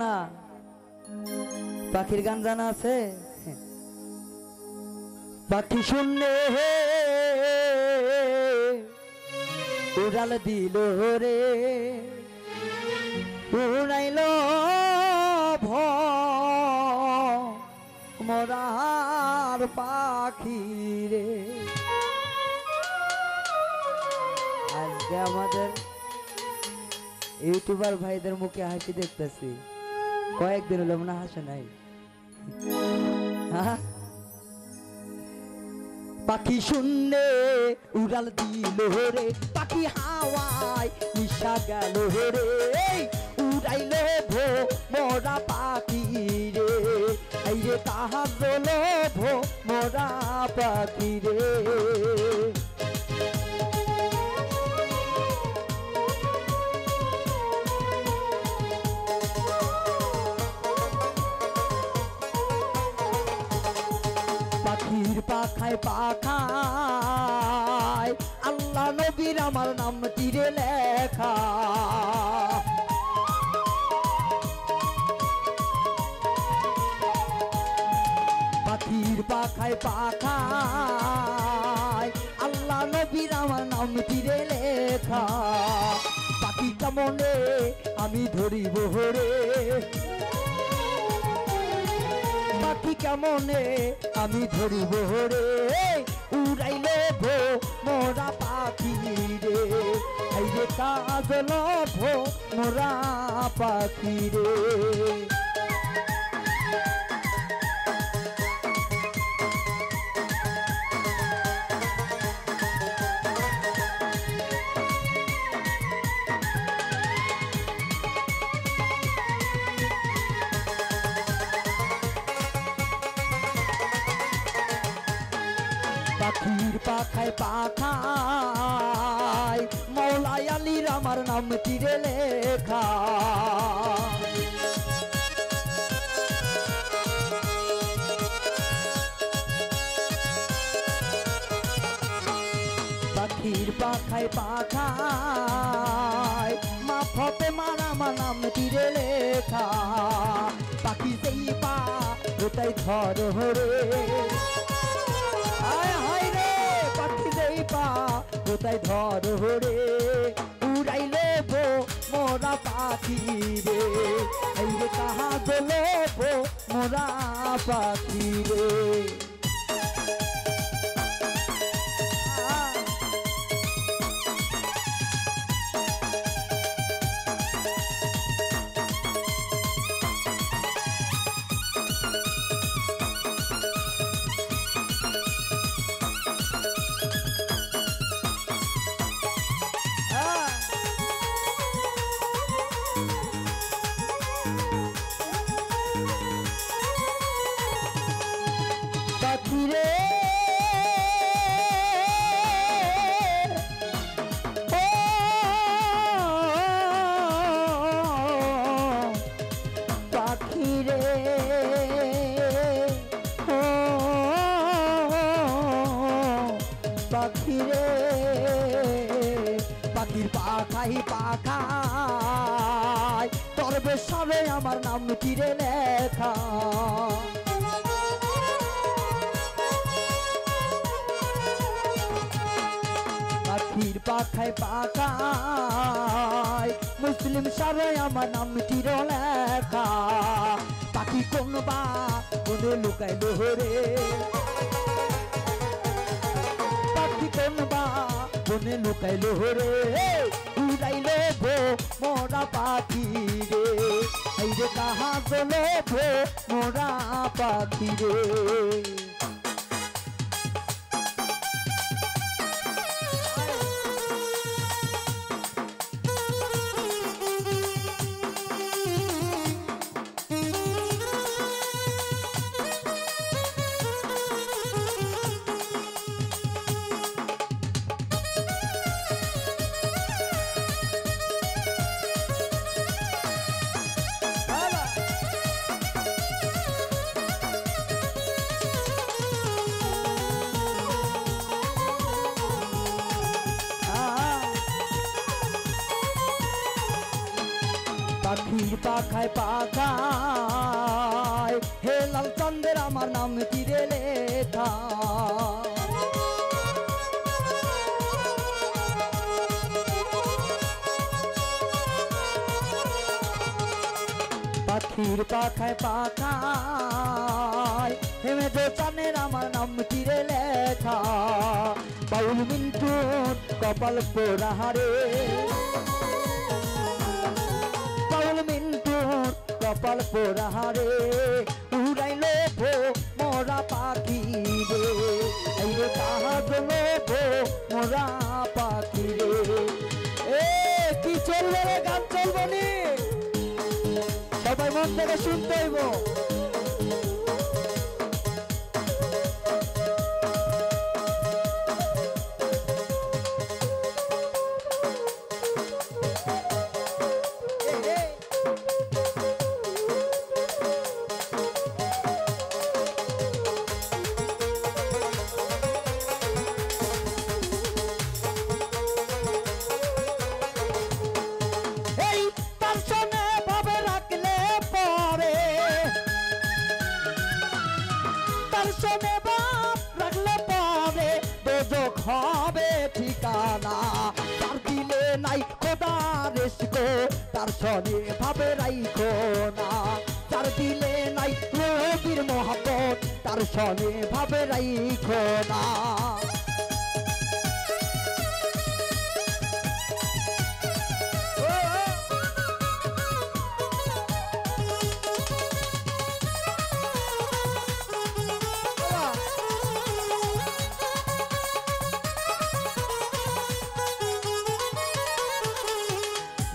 না পাখির গান জানা আছে? পাখি শুনলে উড়াল দিল রে উড়াইল ভরার পাখি রে। আজকে আমাদের ইউটিউবার ভাইদের মুখে হাসি দেখতেছি, কয়েকদিন হলো মনে হাসে নাই। পাখি শুনলে উড়াল দিল রে পাখি হাওয়ায় নিশা গেল রে উড়াইল মোরা পাখি রে এই রে তাহার লোভ মোরা পাখি রে। পাখির পাখায় পাখায় আল্লাহ নবীর আমার নাম তীরে লেখা। পাখির পাখায় পাখায় আল্লাহ নবীর আমার নাম তীরে লেখা। পাখি কেমনে আমি ধরিব রে পাখি কেমনে আমি ধরিব রে উড়াইল মোরা পাখি রে এই রে কাজ লভ মোরা পাখি রে। পাখির পাখায় পাখায় মৌলাই আলীর আমার নাম তীরে লেখা। পাখির পাখায় পাখায় মাফতে মারা আমার নাম তীরে লেখা। পাখি সেই পা ওটাই ধর রে পাখি যেই পা কোথায় ধর রে উড়াইলে মোরা পাখি রে এই রে কাহা দোলে মোরা পাখি রে। পাখি রে পাখি রে পাখি রে পাখির পাখাই পাখায় তোর বেশাবে আমার নাম তীরে লেখা। পাখির পাখায় পাখায় মুসলিম সারে আমার নাম তীর লেখা। পাখি কোন বা কোনে লুকাইল রে পাখি কোন বা কোনে লুকাইল রে উড়াইল মোরা পাখি রে এই রে কাহা গেল মোরা পাখি রে। পাখির পাখায় পাখায় হে লাল চন্দ্রের আমার নাম তীরে লেখা পাখির পাখায় পাখায় হেমে যে চানের আমার নাম তীরে লেখা বাউল মিন্টুর কপাল পোড়াহারে বাউল মিন্টুর কপাল পোড়াহারে উড়াইল মোরা পাখি রে এইরে কাহাজ লোভ মোরা পাখি রে এ কি চলবে রে গান চলবো নি সবাই মন থেকে শুনতে হইব হবে ঠিকানা তার দিলে নাই খোদা রেসকো তার সনে ভাবে রাইখো না তার দিলে নাই রবির মহব্বত তার সনে ভাবে রাইখো না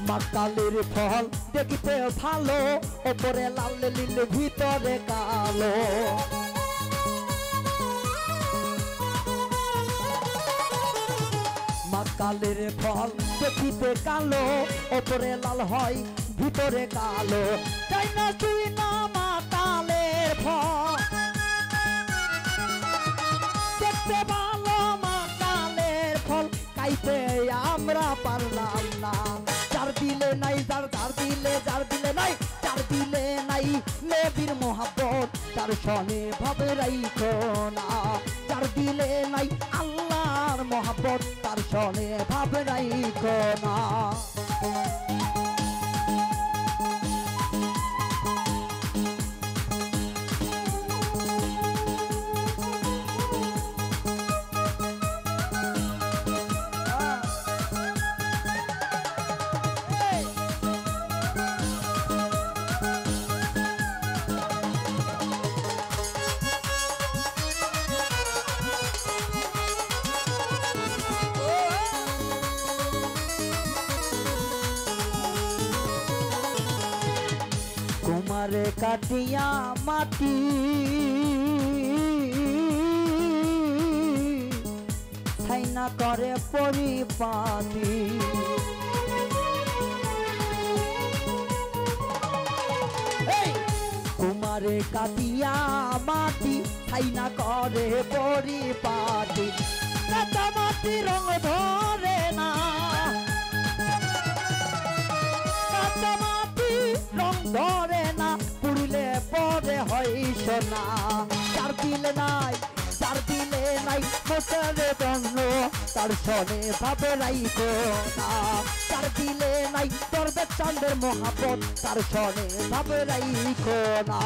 মাকালের ফল দেখিতে ভালো ওপরে লাল নীল ভিতরে কালো মাকালের ফল দেখিতে কালো ওপরে লাল হয় ভিতরে কালো তাই না তুই না মাকালের ফল দেখতে ভালো মাকালের ফল খাইতে আমরা পারলাম না যার দিলে নাই যার দিলে নাই যার দিলে নাই নবীর মোহাব্বত তার সনে ভাবে রাইখো না যার দিলে নাই আল্লাহর মোহাব্বত তার সনে ভাবে রাইখো না কুমারে কাটিয়া মাটি ছাইনা করে পরিপাটি কুমারে কাটিয়া মাটি ছাইনা করে পরিপাটি কাঁচা মাটি রং ধরে না ধরে না পুড়লে পরে হয় সোনা যার দিলে নাই মোটরে বন্ধ তার সনে ভাবে রাইখো না যার দিলে নাই দরবে চাঁদের মহাপত তার সনে ভাবে রাইখো না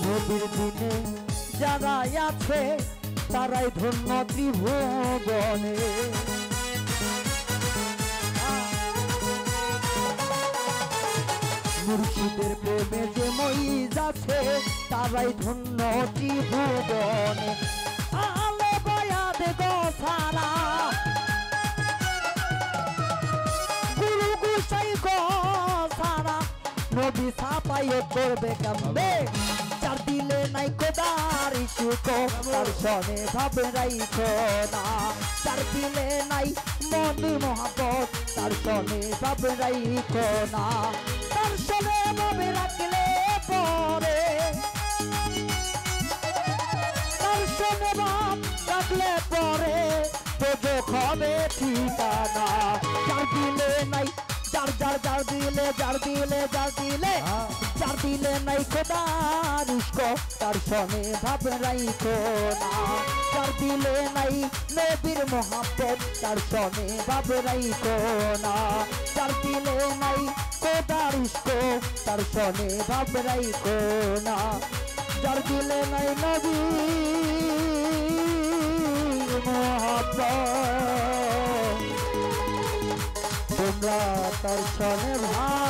নবীর দিনে যারা আছে তারাই ধন্য ত্রিভুবনে মুর্শিদের প্রেমে যে মই যাচ্ছে তারাই ধন্য ত্রিভুবনে আলে বয়াদ গো সারা গুরু গুসাই গো সারা নবী ছাপাইয়ে করবে কামবে যার দিলে নাই কোদার ইসুকো তার সনে ভাবে রাইখো না যার দিলে নাই মনে মহাব্বত তার সনে ভাবে রাইখো না তার সনে ভাবে রাখলে পরে তার সনে ভাব রাখলে পরে তো হবে ঠিকানা যার দিলে নাই যার দিলে নাই খোদার ইশক তার সনে ভাব রাইখো না যার দিলে নাই নবীর মোহাব্বত তার সনে ভাব রাইখো না যার দিলে নাই খোদার ইশক তার সনে ভাব রাইখো না যার দিলে নাই নবীর মোহাব্বত তোমরা তার সনে ভাব